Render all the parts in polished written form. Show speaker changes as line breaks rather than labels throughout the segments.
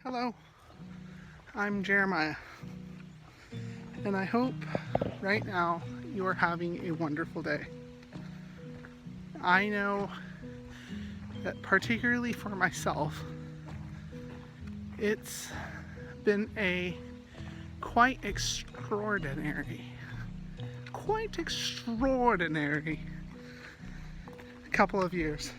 Hello, I'm Jeremiah, and I hope right now you are having a wonderful day. I know that particularly for myself, it's been a quite extraordinary couple of years.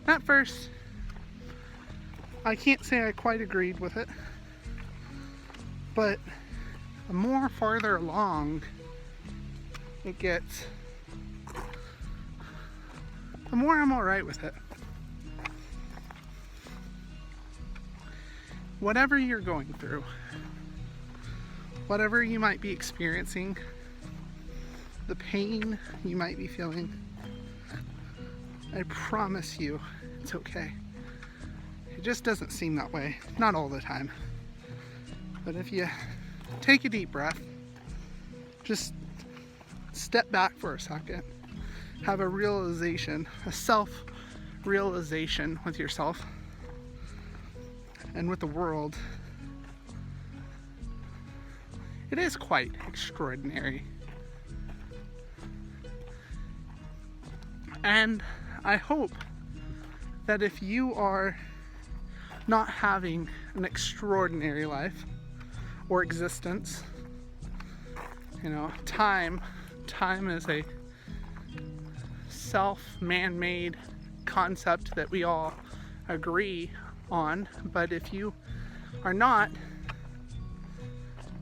At first, I can't say I quite agreed with it, but the more farther along it gets, the more I'm alright with it. Whatever you're going through, whatever you might be experiencing, the pain you might be feeling, I promise you it's okay. It just doesn't seem that way, not all the time. But if you take a deep breath, just step back for a second, have a realization, a self-realization with yourself and with the world, it is quite extraordinary. And I hope that if you are not having an extraordinary life or existence, time is a man-made concept that we all agree on, but if you are not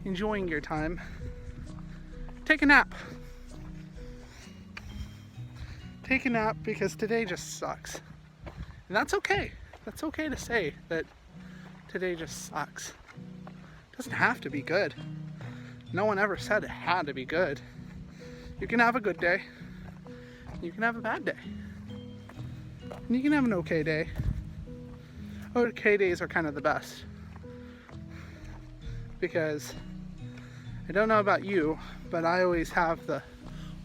enjoying your time, take a nap. Take a nap, because today just sucks. And that's okay. That's okay to say that today just sucks. It doesn't have to be good. No one ever said it had to be good. You can have a good day. You can have a bad day. And you can have an okay day. Okay days are kind of the best. Because I don't know about you, but I always have the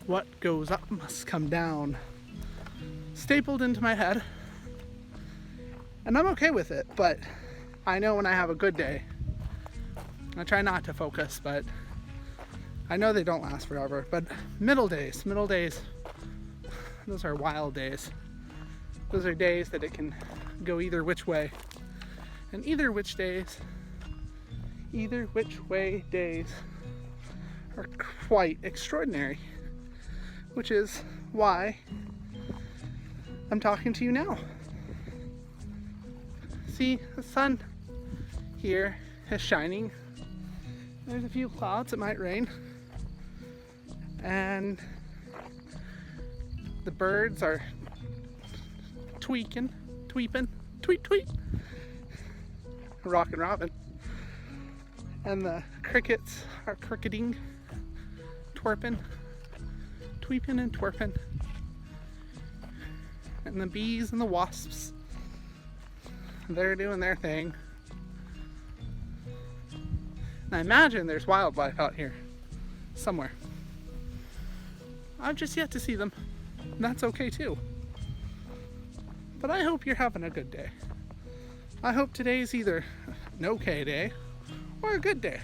what goes up must come down stapled into my head. And I'm okay with it, but I know when I have a good day. I try not to focus, but I know they don't last forever. But middle days, those are wild days. Those are days that it can go either which way. And either which way days are quite extraordinary. Which is why I'm talking to you now. See, the sun here is shining. There's a few clouds, it might rain. And the birds are tweeping, tweet, rockin' robin. And the crickets are cricketing, tweeping and twerping. And the bees and the wasps, they're doing their thing. And I imagine there's wildlife out here somewhere. I've just yet to see them. And that's okay too. But I hope you're having a good day. I hope today's either an okay day or a good day.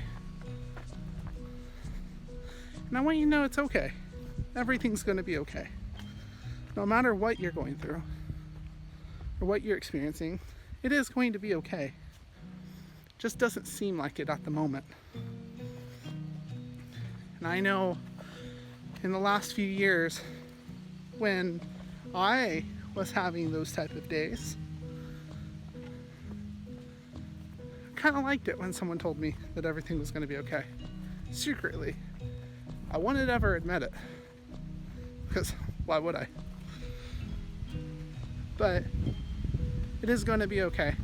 And I want you to know it's okay. Everything's going to be okay. No matter what you're going through or what you're experiencing, it is going to be okay. It just doesn't seem like it at the moment. And I know in the last few years, when I was having those type of days, I kind of liked it when someone told me that everything was going to be okay. Secretly, I wouldn't ever admit it, because why would I? But it is going to be okay.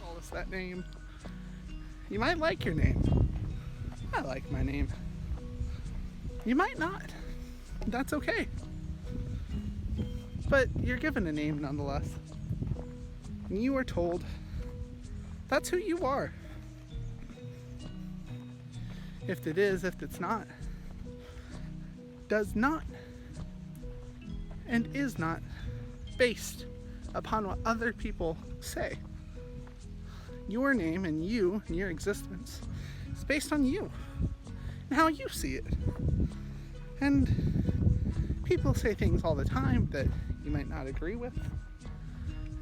Call us that name. You might like your name. I like my name. You might not. That's okay. But you're given a name nonetheless. and you are told that's who you are. If it is, if it's not, does not, and is not based upon what other people say. Your name and you and your existence is based on you and how you see it. And people say things all the time that you might not agree with,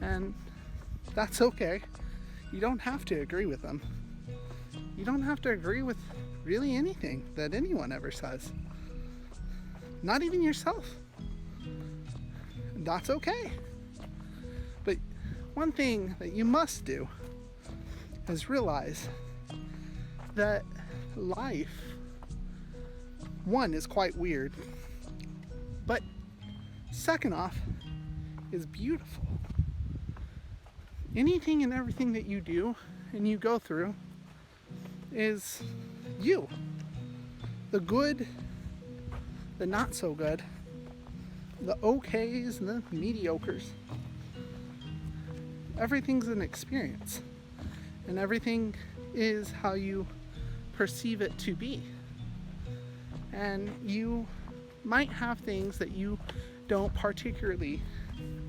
and that's okay. You don't have to agree with them. You don't have to agree with really anything that anyone ever says. Not even yourself. That's okay. But one thing that you must do is realize that life, one, is quite weird, but second off, is beautiful. Anything and everything that you do and you go through is you. The good, the not so good, the okays and the mediocres. Everything's an experience, and everything is how you perceive it to be. And you might have things that you don't particularly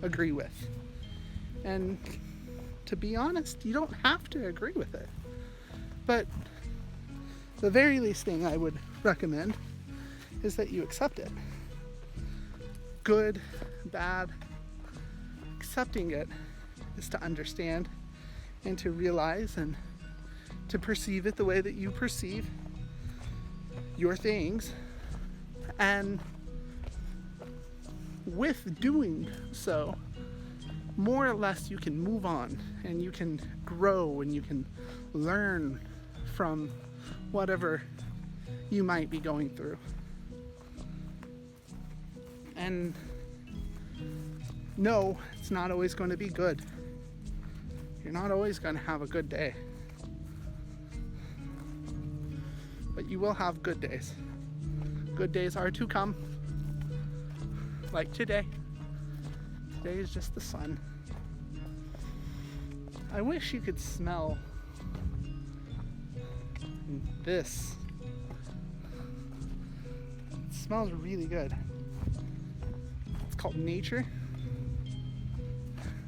agree with. And to be honest, you don't have to agree with it. But the very least thing I would recommend is that you accept it. Good, bad, accepting it is to understand and to realize and to perceive it the way that you perceive your things. And with doing so, more or less you can move on and you can grow and you can learn from whatever you might be going through. And no, it's not always going to be good. You're not always going to have a good day. But you will have good days. Good days are to come. Like today. Today is just the sun. I wish you could smell this. It smells really good. It's called nature.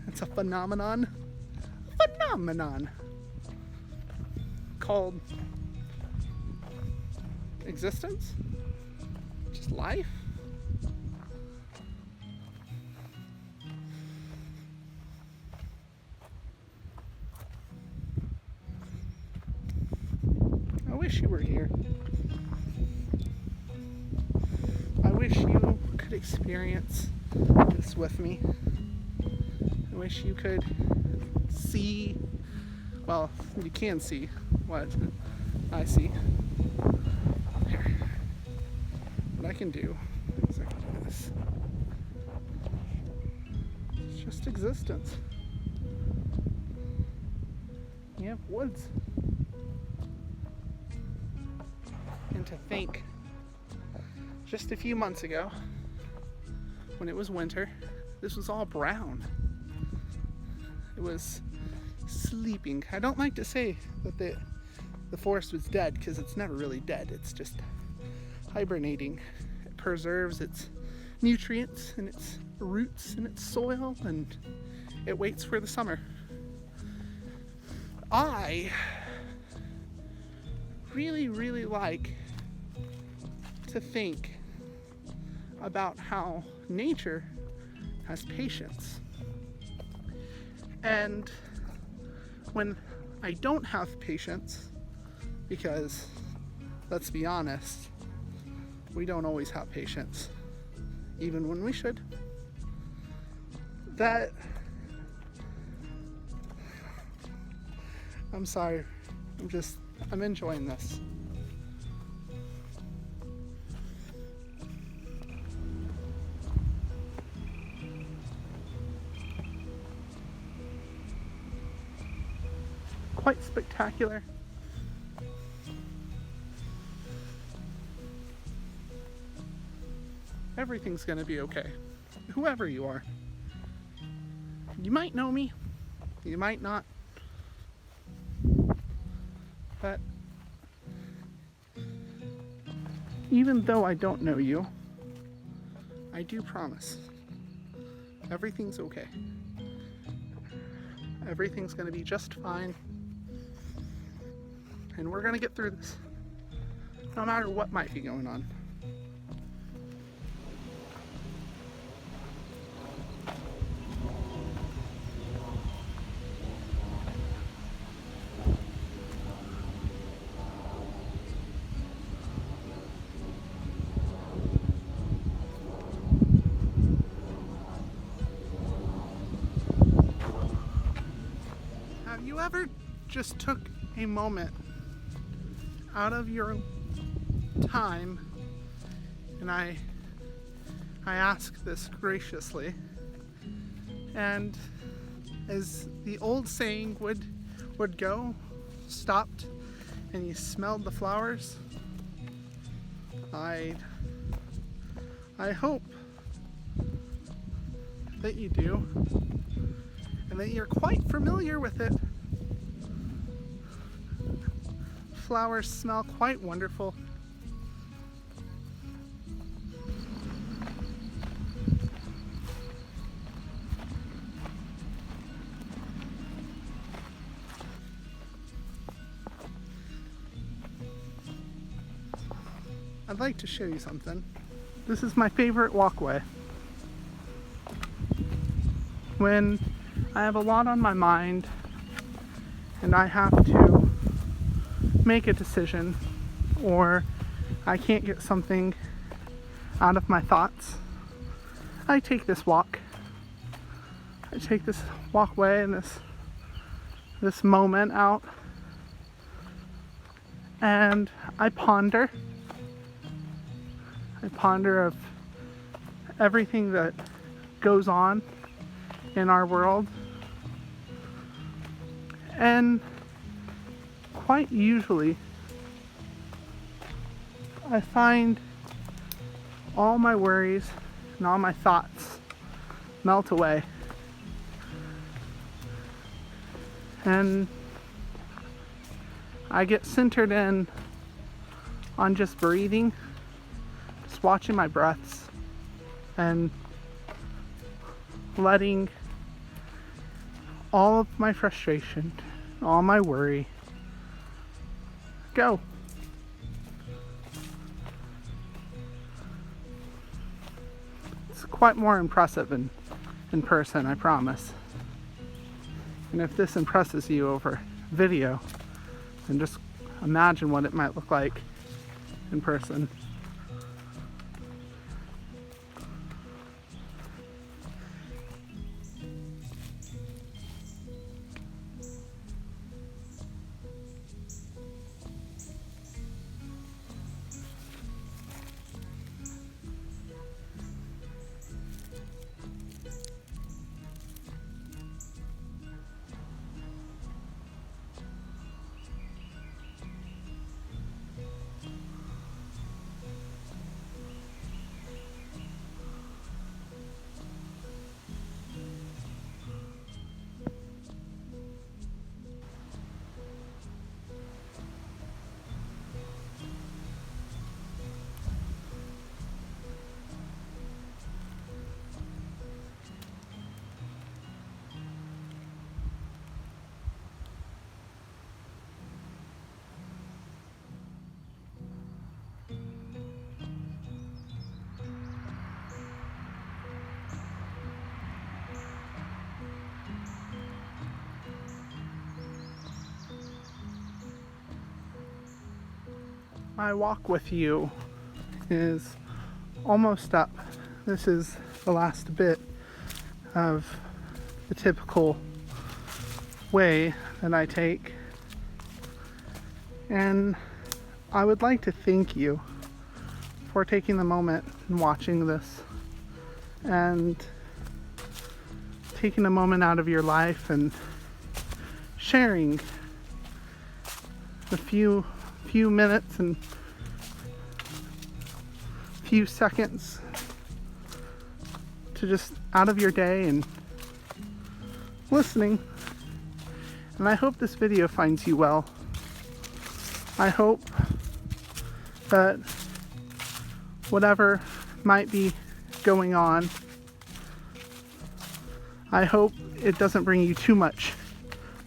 It's a phenomenon called existence, just life. I wish you were here. I wish you could experience this with me. I wish you could see, well, you can see what I see. Here. What I can do is I can do this. It's just existence. You have woods. And to think, just a few months ago, when it was winter, this was all brown. It was sleeping. I don't like to say that the forest was dead, because it's never really dead. It's just hibernating. It preserves its nutrients and its roots and its soil, and it waits for the summer. I really, really like to think about how nature has patience. And when I don't have patience, because let's be honest, we don't always have patience, even when we should, that I'm sorry, I'm enjoying this. Quite spectacular. Everything's gonna be okay. Whoever you are. You might know me, You might not. But even though I don't know you, I do promise everything's okay. Everything's gonna be just fine. And we're gonna get through this, no matter what might be going on. Have you ever just took a moment out of your time, and I ask this graciously, and as the old saying would go, stopped and you smelled the flowers? I hope that you do, and that you're quite familiar with it. Flowers smell quite wonderful. I'd like to show you something. This is my favorite walkway. When I have a lot on my mind and I have to make a decision, or I can't get something out of my thoughts, I take this walk. I take this walkway and this moment out, and I ponder. I ponder of everything that goes on in our world, and quite usually I find all my worries and all my thoughts melt away, and I get centered in on just breathing, just watching my breaths, and letting all of my frustration, all my worry go. It's quite more impressive in person, I promise. And if this impresses you over video, then just imagine what it might look like in person. My walk with you is almost up. This is the last bit of the typical way that I take. And I would like to thank you for taking the moment and watching this, and taking a moment out of your life and sharing the few minutes and few seconds to just out of your day and listening And I hope this video finds you well. I hope that whatever might be going on, I hope it doesn't bring you too much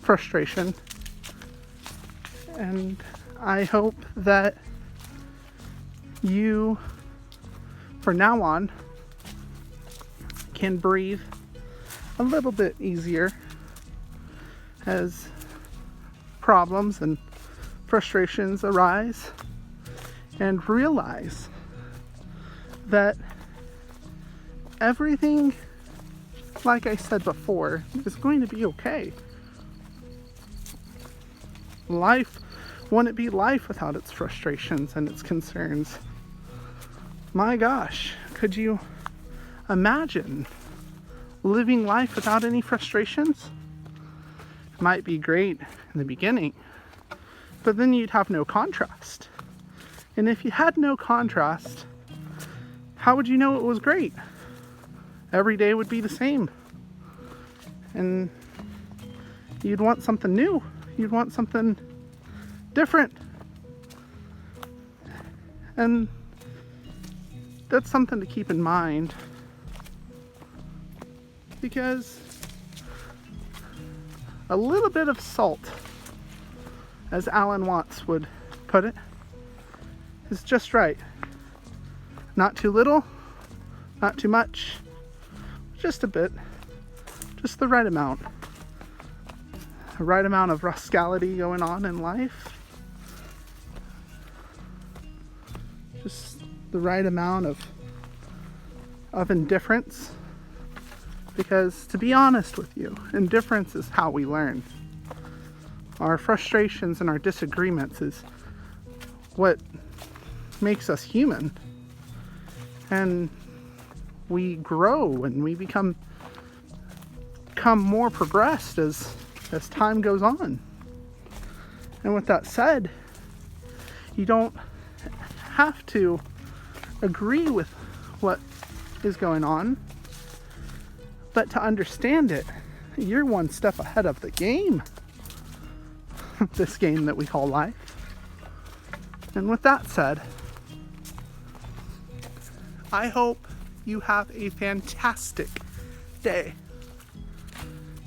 frustration. And I hope that you, from now on, can breathe a little bit easier as problems and frustrations arise, and realize that everything, like I said before, is going to be okay. Life wouldn't be life without its frustrations and its concerns. My gosh, could you imagine living life without any frustrations? It might be great in the beginning, but then you'd have no contrast. And if you had no contrast, how would you know it was great? Every day would be the same. And you'd want something new. You'd want something different. And that's something to keep in mind, because a little bit of salt, as Alan Watts would put it, is just right. Not too little, not too much, just a bit, just the right amount. The right amount of rascality going on in life. Just the right amount of indifference. Because to be honest with you, indifference is how we learn. Our frustrations and our disagreements is what makes us human. And we grow and we become more progressed as time goes on. And with that said, you don't have to agree with what is going on, but to understand it, you're one step ahead of the game. This game that we call life. And with that said, I hope you have a fantastic day.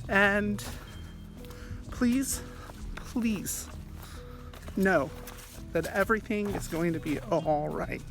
And please know that everything is going to be all right.